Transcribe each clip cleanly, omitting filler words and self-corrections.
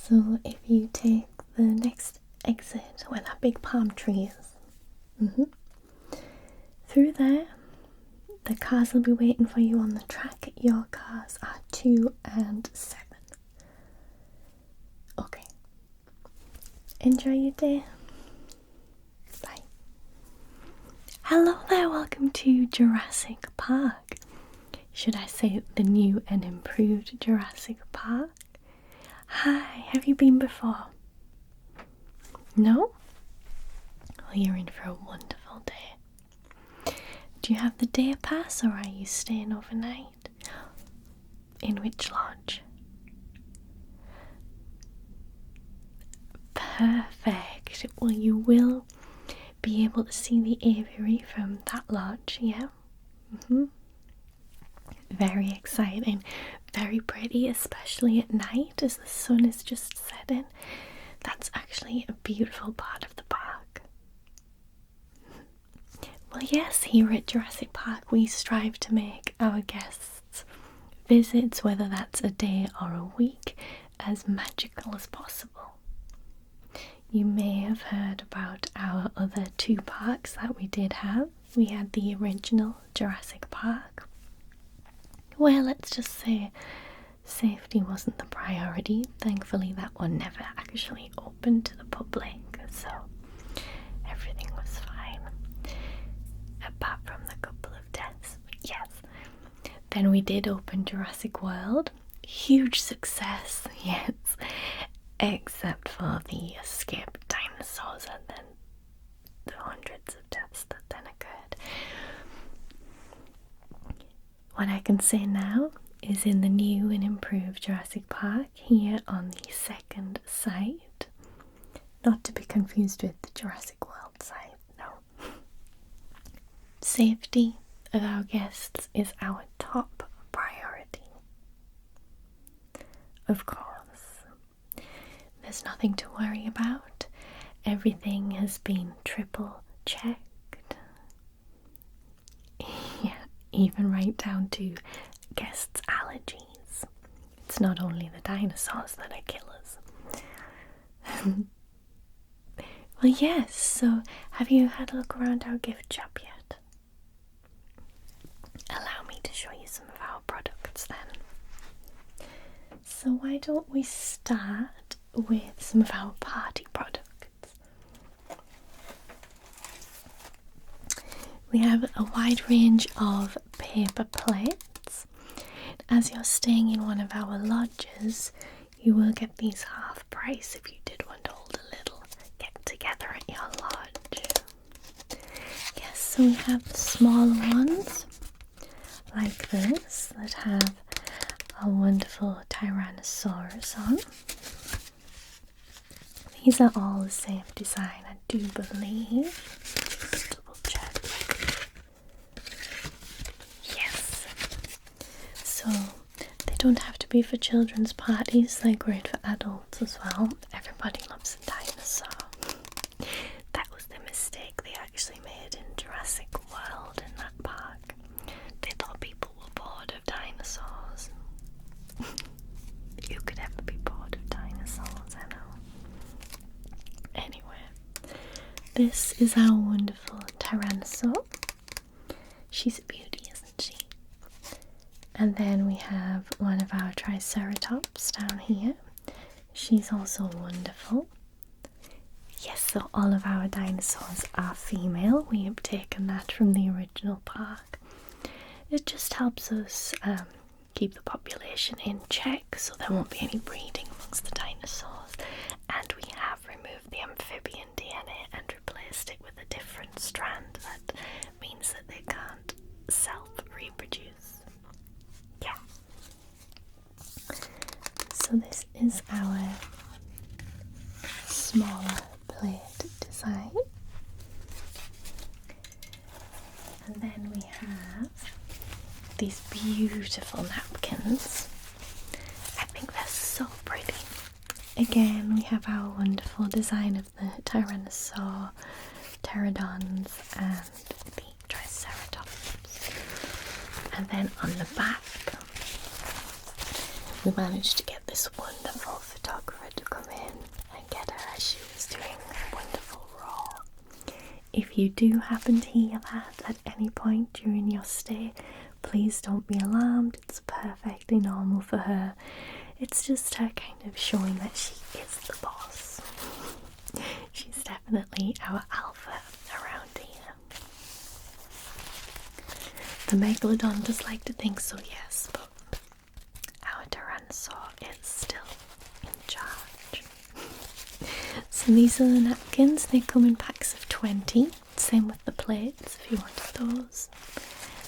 So if you take the next exit where that big palm tree is, through there, the cars will be waiting for you on the track. Your cars are 2 and 7. Okay. Enjoy your day. Bye. Hello there, welcome to Jurassic Park. Should I say the new and improved Jurassic Park? Hi, have you been before? No? Well, you're in for a wonderful day. Do you have the day pass or are you staying overnight? In which lodge? Perfect. Well, you will be able to see the aviary from that lodge, yeah? Very exciting, very pretty, especially at night as the sun is just setting. That's actually a beautiful part of the park. Well, yes, here at Jurassic Park we strive to make our guests' visits, whether that's a day or a week, as magical as possible. You may have heard about our other 2 parks that we did have. We had the original Jurassic Park, where let's just say safety wasn't the priority. Thankfully that one never actually opened to the public, so everything was fine, apart from the couple of deaths. Yes. Then we did open Jurassic World. Huge success, yes, except for the escaped dinosaurs and then the hundreds of deaths that then occurred. What I can say now is in the new and improved Jurassic Park here on the second site, not to be confused with the Jurassic World site, no. Safety of our guests is our top priority. Of course, there's nothing to worry about. Everything has been triple checked. Yeah, even right down to guests' allergies. It's not only the dinosaurs that are killers. Well, yes, so have you had a look around our gift shop yet? Allow me to show you some of our products then. So why don't we start with some of our party products? We have a wide range of paper plates. As you're staying in one of our lodges, you will get these half price if you did want to hold a little get together at your lodge. Yes, so we have the smaller ones like this that have a wonderful Tyrannosaurus on. These are all the same design, I do believe. Double check. Yes. So they don't have to be for children's parties, they're great for adults as well. Everybody loves a dinosaur. That was the mistake they actually made in Jurassic World in that park. They thought people were bored of dinosaurs. Who could ever be bored of dinosaurs, I know. Anyway, this is our wonderful Tyrannosaur. She's a beauty, isn't she? And then we have one of our Triceratops down here. She's also wonderful. Yes, so all of our dinosaurs are female. We have taken that from the original park. It just helps us keep the population in check so there won't be any breeding amongst the dinosaurs. And we have removed the amphibian DNA and replaced it with a different strand that means that they can't self-reproduce. Yeah. So this is our smaller plate design. And then we have these beautiful napkins. I think they're so pretty. Again, we have our wonderful design of the Tyrannosaur, Pterodons, and the Triceratops. And then on the back, we managed to get this wonderful photographer to come as she was doing a wonderful roar. If you do happen to hear that at any point during your stay, please don't be alarmed. It's perfectly normal for her. It's just her kind of showing that she is the boss. She's definitely our alpha around here. The Megalodon does like to think so, yes, but our Tyrannosaur is still in charge. So these are the napkins. They come in packs of 20. Same with the plates if you wanted those.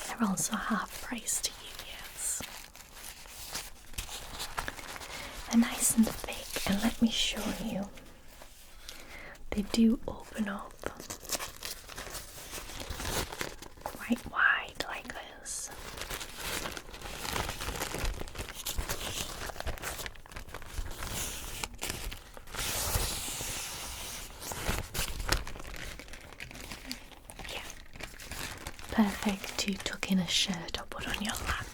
They're also half price to you, yes. They're nice and thick, and let me show you. They do open up quite wide like this. Yeah, perfect to tuck in a shirt or put on your lap.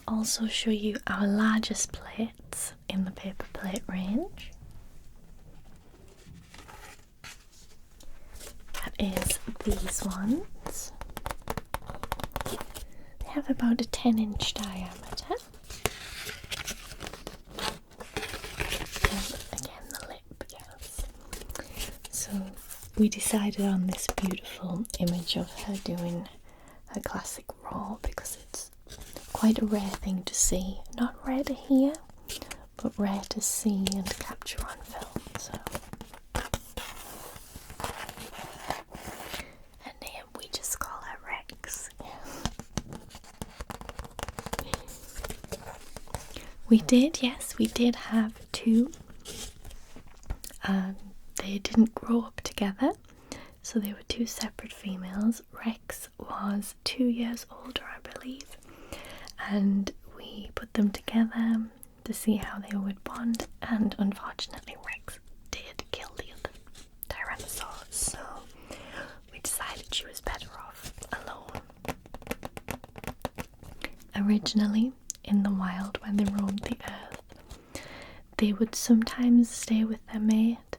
I'll also show you our largest plates in the paper plate range. That is these ones. They have about a 10-inch diameter. And again, the lip, yes. So we decided on this beautiful image of her doing her classic roar because it's quite a rare thing to see. Not rare to hear, but rare to see and capture on film. So, her name we just call her Rex. We did have two. They didn't grow up together, so they were two separate females. Rex was 2 years older, I believe. And we put them together to see how they would bond, and unfortunately Rex did kill the other Tyrannosaurus, so we decided she was better off alone. Originally, in the wild when they roamed the earth, they would sometimes stay with their mate,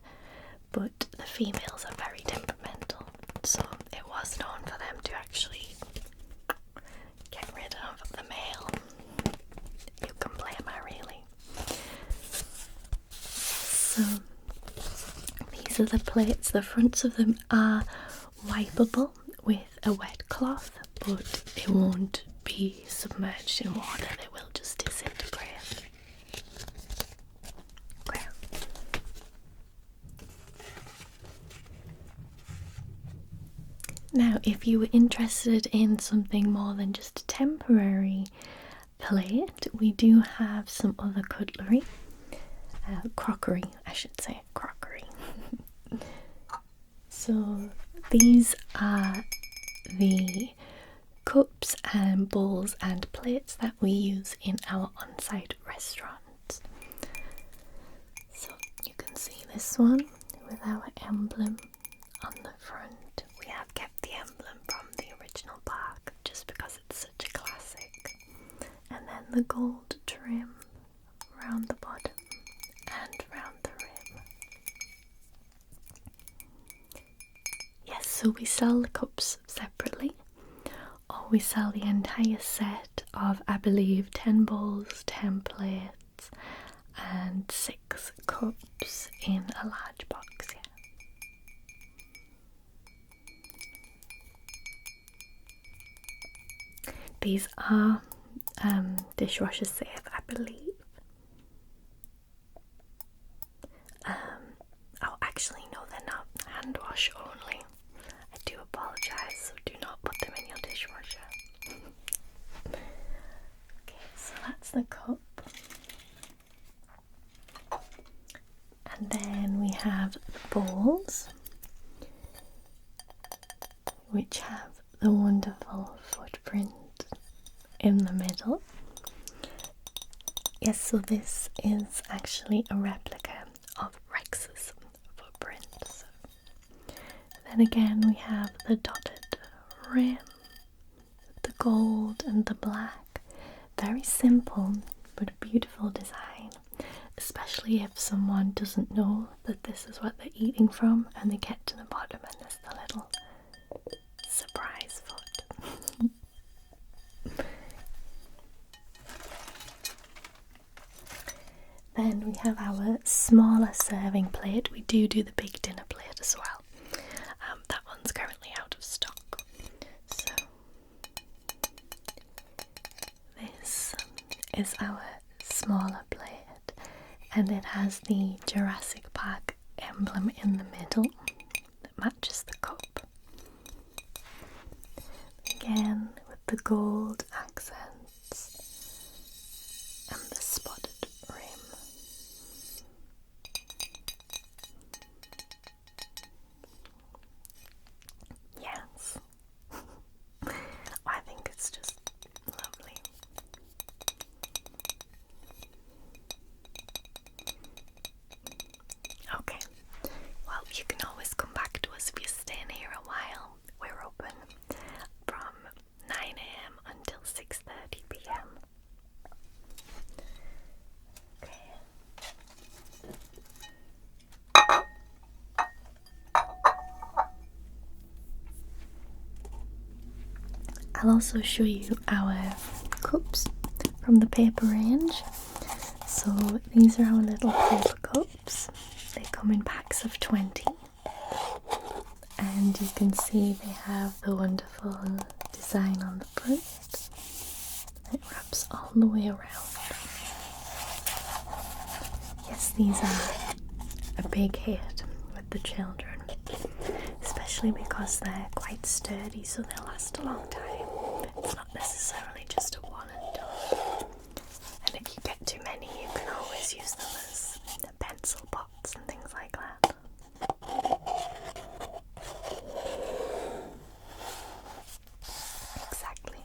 but the females are very temperamental, so it was known for them to actually get rid of the male. You can blame her, really. So these are the plates. The fronts of them are wipeable with a wet cloth, but it won't be submerged in water. They will just disintegrate. Okay. Now, if you were interested in something more than just a temporary plate, we do have some other cutlery, crockery, I should say, crockery. So these are the cups and bowls and plates that we use in our on-site restaurants. So you can see this one with our emblem on the front. We have kept the emblem from the original park just because it's such a classic. And then the gold trim around the bottom and around the rim. Yes, so we sell the cups separately, or we sell the entire set of, I believe, 10 bowls, 10 plates, and 6 cups in a large box. Yeah. These are dishwasher safe, I believe. Oh, actually, no, they're not. Hand wash only. I do apologise, so do not put them in your dishwasher. Okay, so that's the cup. And then we have the bowls, which have the wonderful footprint in the middle. Yes, so this is actually a replica of Rex's footprint. So then again we have the dotted rim, the gold and the black. Very simple, but a beautiful design. Especially if someone doesn't know that this is what they're eating from and they get to the bottom and there's the little surprise foot. Then we have our smaller serving plate. We do the big dinner plate as well. That one's currently out of stock. So this is our smaller plate, and it has the Jurassic Park emblem in the middle that matches the cup. Again with the gold accents and the spotted rim. Yes. I think it's just lovely. Okay, well, you can always come back to us if you're staying here a while. We're open from 9 AM until 6:30 PM. Okay. I'll also show you our cups from the paper range. So these are our little paper cups. They come in packs of 20, and you can see they have the wonderful design on the front. It wraps all the way around. Yes, these are a big hit with the children, especially because they're quite sturdy, so they'll last a long time. It's not necessarily just a one and done. And if you get too many, you can always use them as pencil pots and things like that. Exactly.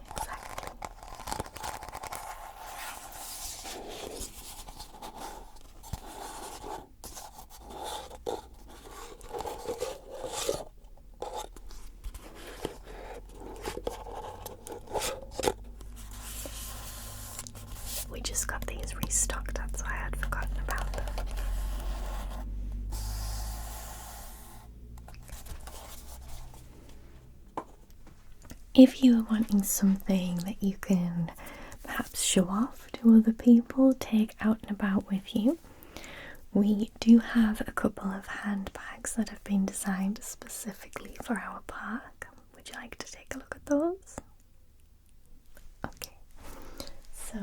We just got these restocked, that's why I had forgotten about them. If you are wanting something that you can perhaps show off to other people, take out and about with you, we do have a couple of handbags that have been designed specifically for our park. Would you like to take a look at those? Okay, so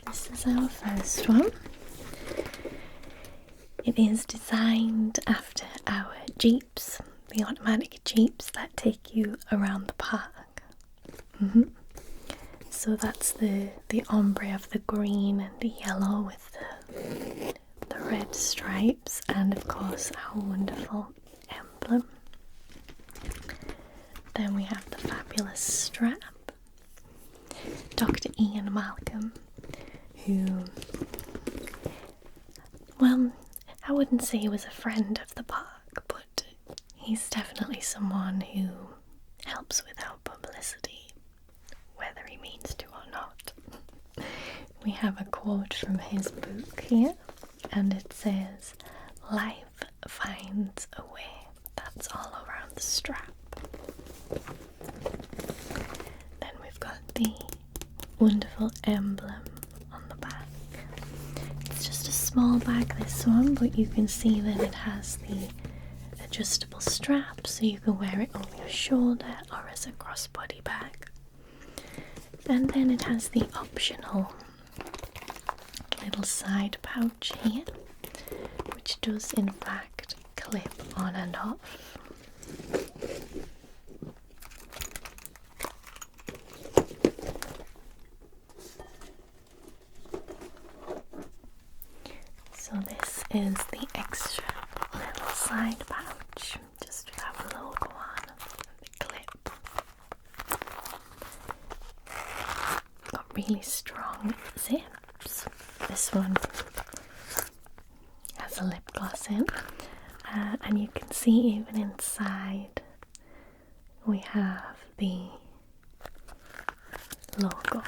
this is our first one. It is designed after our Jeeps, the automatic Jeeps that take you around the park. So that's the ombre of the green and the yellow with the red stripes, and of course our wonderful emblem. Then we have the fabulous strap. Dr. Ian Malcolm, who, well, I wouldn't say he was a friend of the park, but he's definitely someone who helps with our publicity, whether he means to or not. We have a quote from his book here, and it says, "Life finds a way." That's all around the strap. Then we've got the wonderful emblem on the back. It's just a small bag, this one, but you can see that it has the adjustable strap, so you can wear it over your shoulder or as a crossbody bag. And then it has the optional little side pouch here, which does in fact clip on and off. So this is the extra little side pouch, just with our logo on the clip. Got really strong zips. This one has a lip gloss in, and you can see even inside have the logo.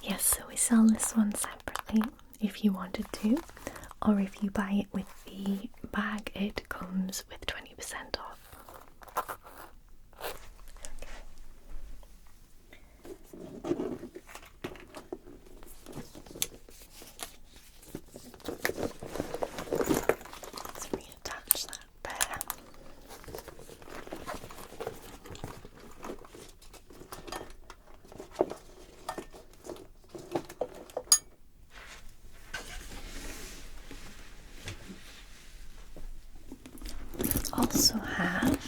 Yes, so we sell this one separately if you wanted to, or if you buy it with the bag, it comes with 20% off. Let's reattach that there. Also have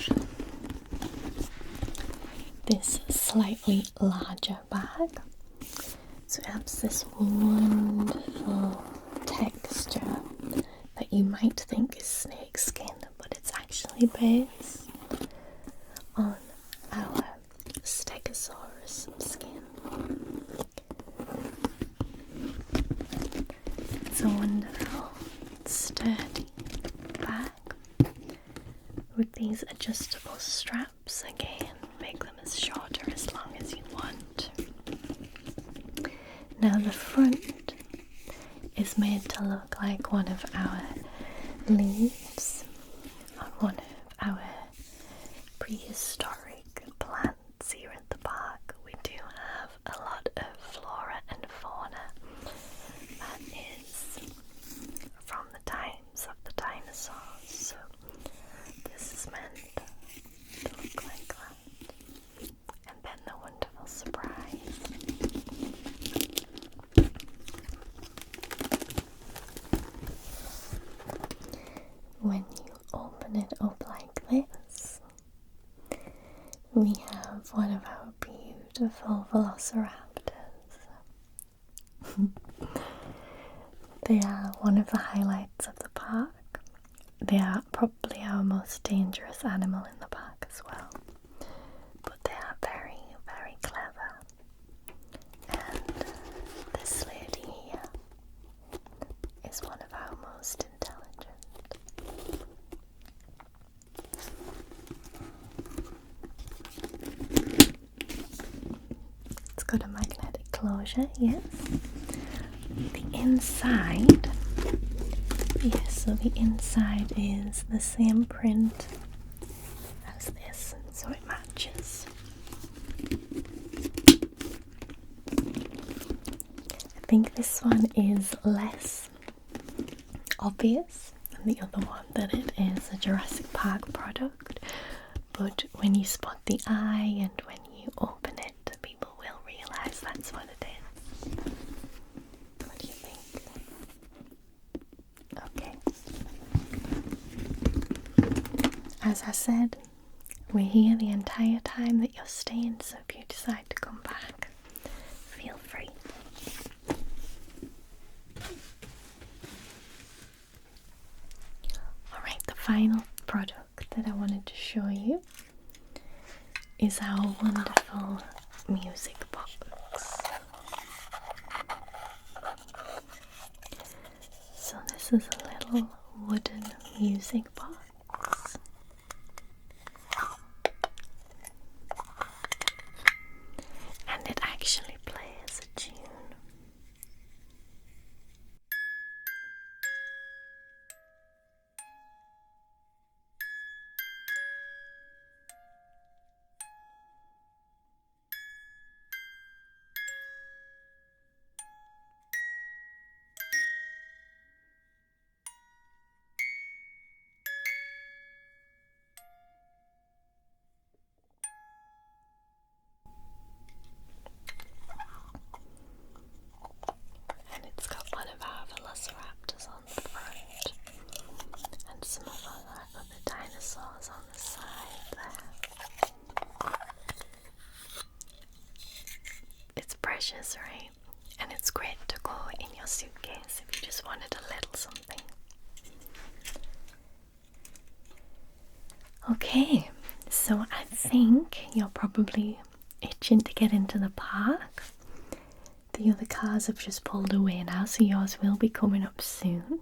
this slightly larger bag, so it has this wonderful texture that you might think is snake skin, but it's actually based on our Stegosaurus skin. It's a wonderful sturdy bag with these adjustable straps. Again, make them as short or as long as you want. Now the front is made to look like one of our leaves on one of our prehistoric plants here at the park. We do have a lot of flora and fauna that is from the times of the dinosaurs, so this is meant to look like that. And then the wonderful surprise. When you open it up like this, we have one of our beautiful velociraptors. They are one of the highlights of the park. They are probably our most dangerous animal in the park as well. But they are very, very clever. And this lady here is one of our most intelligent. It's got a magnetic closure, yes. The inside, yes, so the inside is the same print as this, so it matches. I think this one is less obvious than the other one, that it is a Jurassic Park product, but when you spot the eye and when you open it, people will realise that's what it is. What do you think? Okay. As I said, we're here the entire time that you're staying, so if you decide to come back, feel free. Alright, the final product that I wanted to show you is our wonderful music box. So this is a little wooden music box. And it actually plays a tune. And it's got one of our velociraptors on the front and some of our other dinosaurs on the side there. It's precious, right? And it's great to go in your suitcase if you just wanted a little something. Okay, so I think you're probably itching to get into the park. The other cars have just pulled away now, so yours will be coming up soon.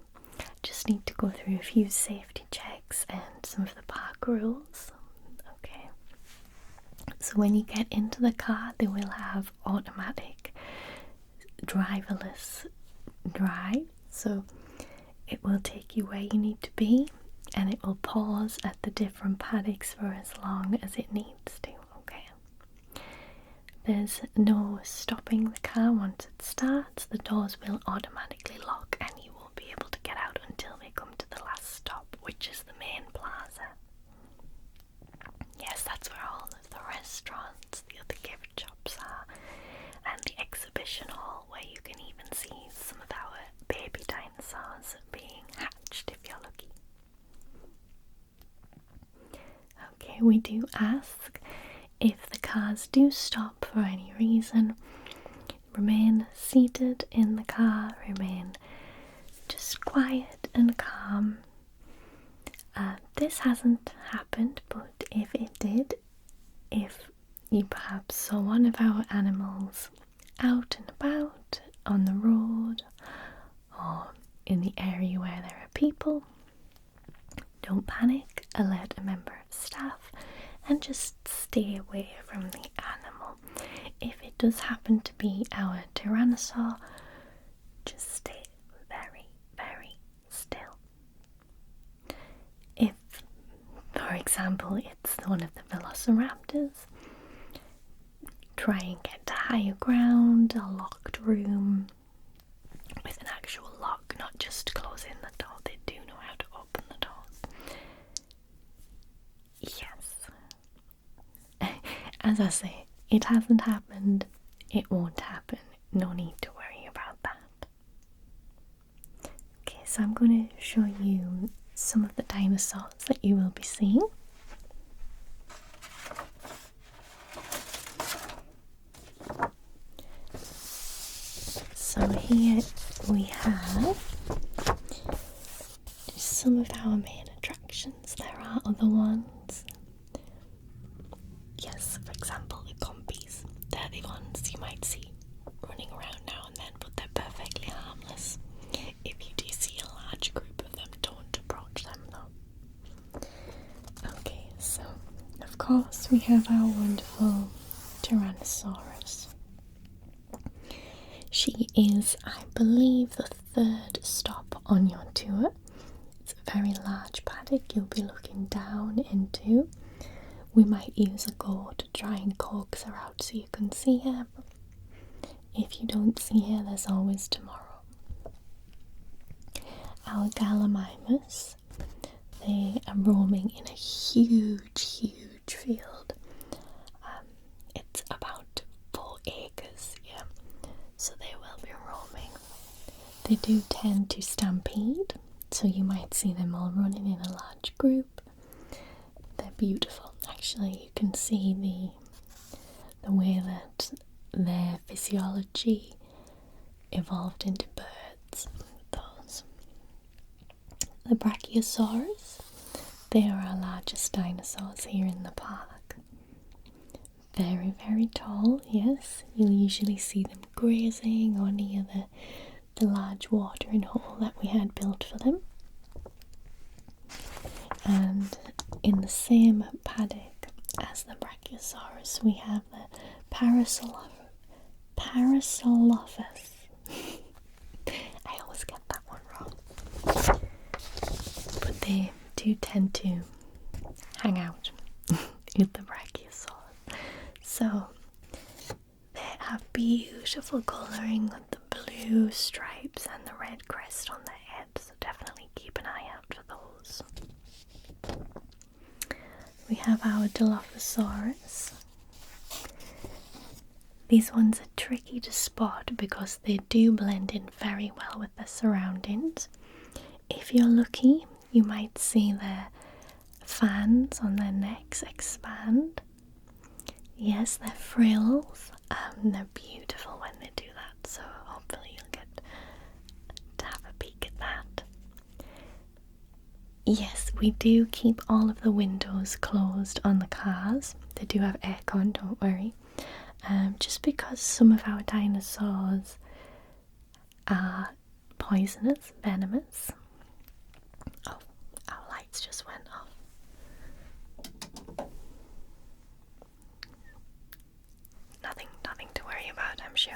just need to go through a few safety checks and some of the park rules. Okay. So when you get into the car, they will have automatic driverless drive. So it will take you where you need to be, and it will pause at the different paddocks for as long as it needs to. Okay. There's no stopping the car once it starts. The doors will automatically lock and you won't be able to get out until they come to the last stop, which is the main plaza. Yes, that's where all of the restaurants, the other gift shops are, and the exhibition hall where you can even see some of our baby dinosaurs being hatched if you're lucky. Okay, we do ask, if the cars do stop for any reason, remain seated in the car, remain just quiet and calm. This hasn't happened, but if it did, if you perhaps saw one of our animals out and about on the road or in the area where there are people, don't panic, alert a member of staff and just stay away from the animal. If it does happen to be our Tyrannosaur, just stay very, very still. If, for example, it's one of the Velociraptors, try and get to higher ground, a locked room with an actual lock, not just closing the door. They do know how to open the doors. Yes. As I say, it hasn't happened, it won't happen. No need to worry about that. Okay, so I'm going to show you some of the dinosaurs that you will be seeing. So here we have just some of our main attractions. There are other ones. Yes, for example, the compies. They're the ones you might see running around now and then, but they're perfectly harmless. If you do see a large group of them, don't approach them though. Okay, so of course we have our wonderful Tyrannosaurus. She is, I believe, the third stop on your tour. It's a very large paddock you'll be looking down into. We might use a go to try and coax her out so you can see her. If you don't see her, there's always tomorrow. Our Gallimimus, they are roaming in a huge, huge field. It's about 4 acres, yeah. So they will be roaming. They do tend to stampede, so you might see them all running in a large group. They're beautiful. Actually, you can see the way that their physiology evolved into birds. Those. The Brachiosaurus, they are our largest dinosaurs here in the park. Very, very tall, yes. You'll usually see them grazing or near the large watering hole that we had built for them. And in the same paddock as the Brachiosaurus, we have the Parasaurolophus. I always get that one wrong. But they do tend to hang out with the Brachiosaurus. So they have beautiful colouring with the blue stripes and the red crest on their head, so definitely keep an eye out for those. We have our Dilophosaurus. These ones are tricky to spot because they do blend in very well with the surroundings. If you're lucky, you might see their fans on their necks expand. Yes, they're frills. They're beautiful when they do that, so hopefully you'll get to have a peek at that. Yes, we do keep all of the windows closed on the cars. They do have aircon, don't worry. Just because some of our dinosaurs are poisonous, venomous. lights just went off. Nothing to worry about, I'm sure.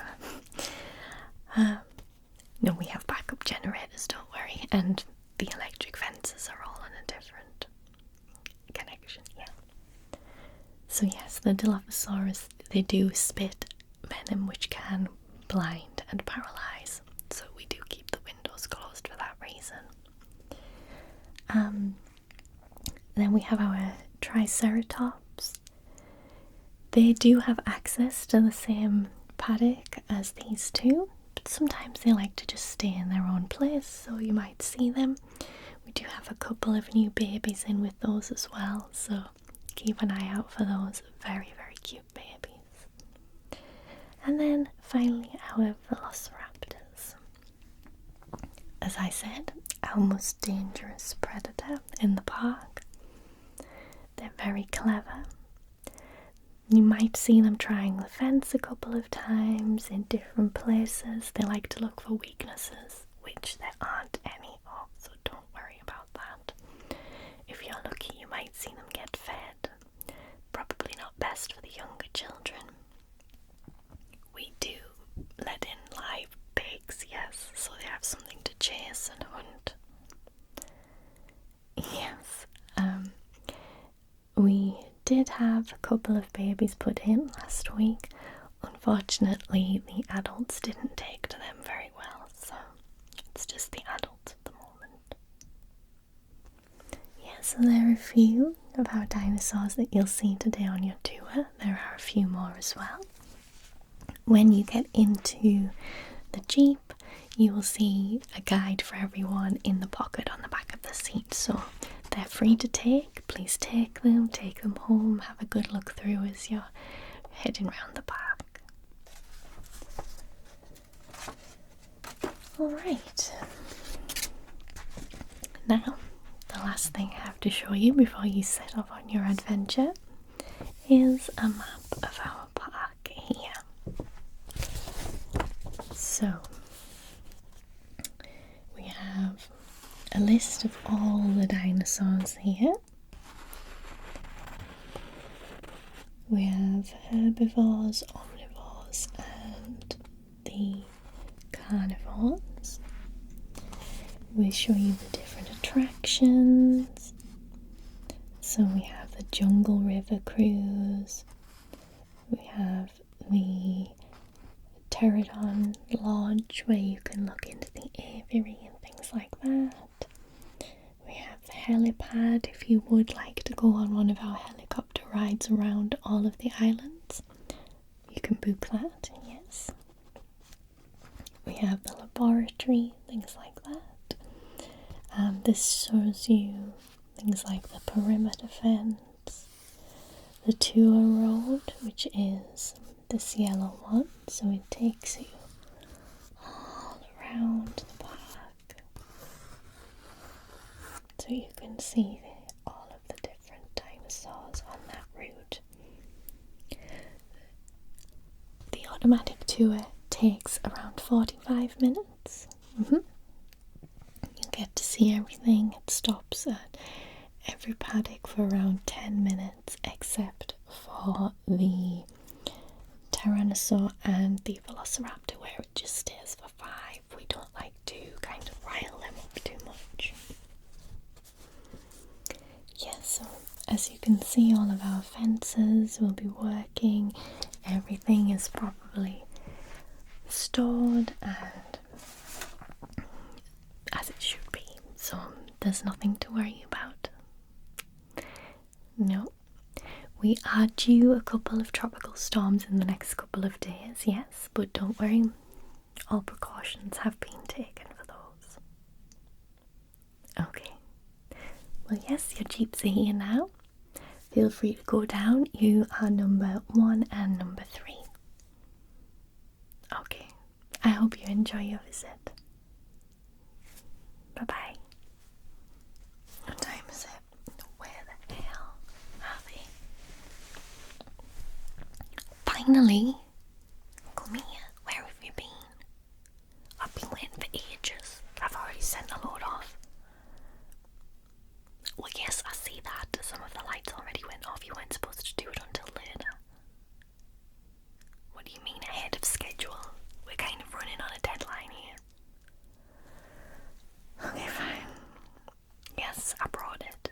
No, we have backup generators, don't worry, and the electric fences are all on a different connection, yeah. So yes, the Dilophosaurus, they do spit venom which can blind and paralyze, so we do keep the windows closed for that reason. Then we have our Triceratops. They do have access to the same paddock as these two, but sometimes they like to just stay in their own place, so you might see them. We do have a couple of new babies in with those as well, so keep an eye out for those very, very cute babies. And then finally our Velociraptors. As I said, our most dangerous predator in the park. They're very clever. You might see them trying the fence a couple of times in different places. They like to look for weaknesses, which there aren't any of, so don't worry about that. If you're lucky, you might see them get fed. Probably not best for the younger children. We do let in live pigs, yes, so they have something to chase and hunt. Yes, we did have a couple of babies put in last week. Unfortunately, the adults didn't take to them very well, so it's just the adults at the moment. Yeah, so there are a few of our dinosaurs that you'll see today on your tour. There are a few more as well. When you get into the Jeep, you will see a guide for everyone in the pocket on the back of the seat, so they're free to take. Please take them home, have a good look through as you're heading around the park. Alright, now the last thing I have to show you before you set off on your adventure is a map of our park here. So we have a list of all the dinosaurs here. We have herbivores, omnivores, and the carnivores. We show you the different attractions. So we have the Jungle River Cruise. We have the Pterodon Lodge, where you can look into the aviary and things like that. We have the helipad if you would like to go on one of our helicopter rides around all of the islands. You can book that, yes. We have the laboratory, things like that. This shows you things like the perimeter fence, the tour road, which is this yellow one, so it takes you all around the park, so you can see all of the different dinosaurs on that route. The automatic tour takes around 45 minutes. You get to see everything. It stops at every paddock for around 10 minutes, except for the Tyrannosaur and the Velociraptor, where it just stays for 5. We don't like to kind of rile them up too much. Yeah, so as you can see, all of our fences will be working. Everything is properly stored and as it should be, so there's nothing to worry about. No. We are due a couple of tropical storms in the next couple of days, yes, but don't worry, all precautions have been taken for those. Okay. Well, yes, your Jeeps are here now. Feel free to go down. You are number 1 and number 3. Okay. I hope you enjoy your visit. Bye-bye. What time is it? Where the hell are they? Finally! Come here. Where have you been? I've been waiting for ages. I've already sent a load off. Well, to do it until later. What do you mean ahead of schedule? We're kind of running on a deadline here. Okay, fine. Yes, I brought it.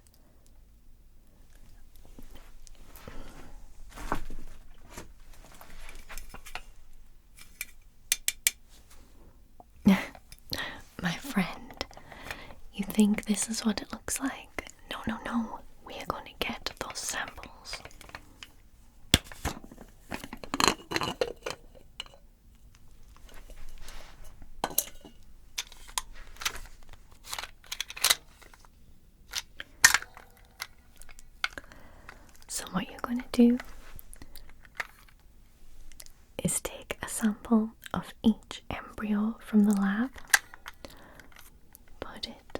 My friend, you think this is what it looks like? No, no, no. We are going to get those samples. So what you're going to do is take a sample of each embryo from the lab, put it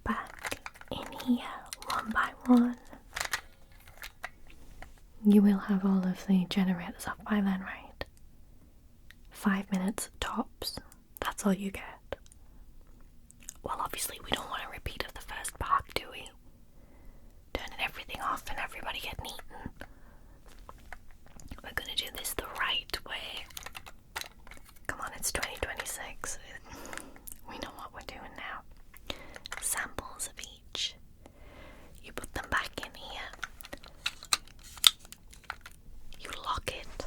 back in here one by one. You will have all of the generators up by then, right? 5 minutes tops. That's all you get. Well, obviously we don't want a repeat of the first park, do we? Turning everything off and everybody getting eaten. We're gonna do this the right way. Come on, it's 2026. We know what we're doing now. Samples of each. You put them back in here. You lock it.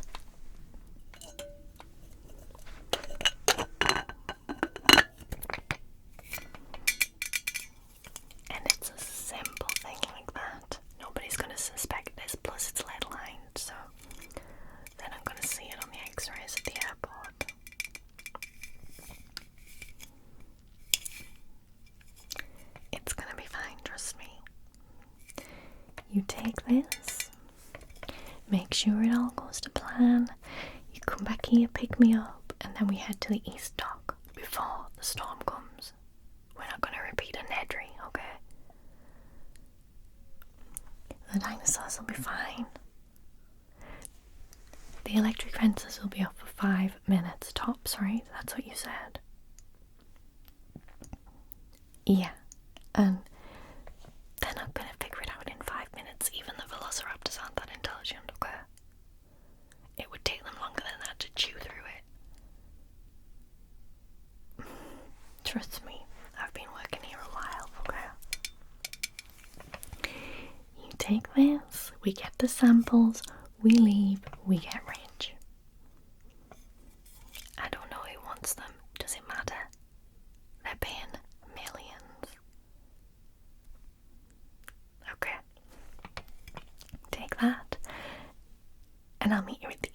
And it's a simple thing like that. Nobody's gonna suspect this, plus it's lead lined, so then I'm gonna see it on the x-rays at the airport. It's gonna be fine, trust me. You take this, make sure it all goes to plan, you come back here, pick me up, and then we head to the East Dock before the storm comes. We're not gonna repeat a Nedry, okay? The dinosaurs will be fine. The electric fences will be up for 5 minutes tops, right? That's what you said. Yeah, and they're not gonna figure it out in 5 minutes. Even the velociraptors aren't that intelligent, okay? It would take them longer than that to chew through it. Trust me, I've been working here a while, okay? You take this, we get the samples, we leave, we get rich. I don't know who wants them. Does it matter? They're paying millions. Okay. Take that, and I'll meet you at the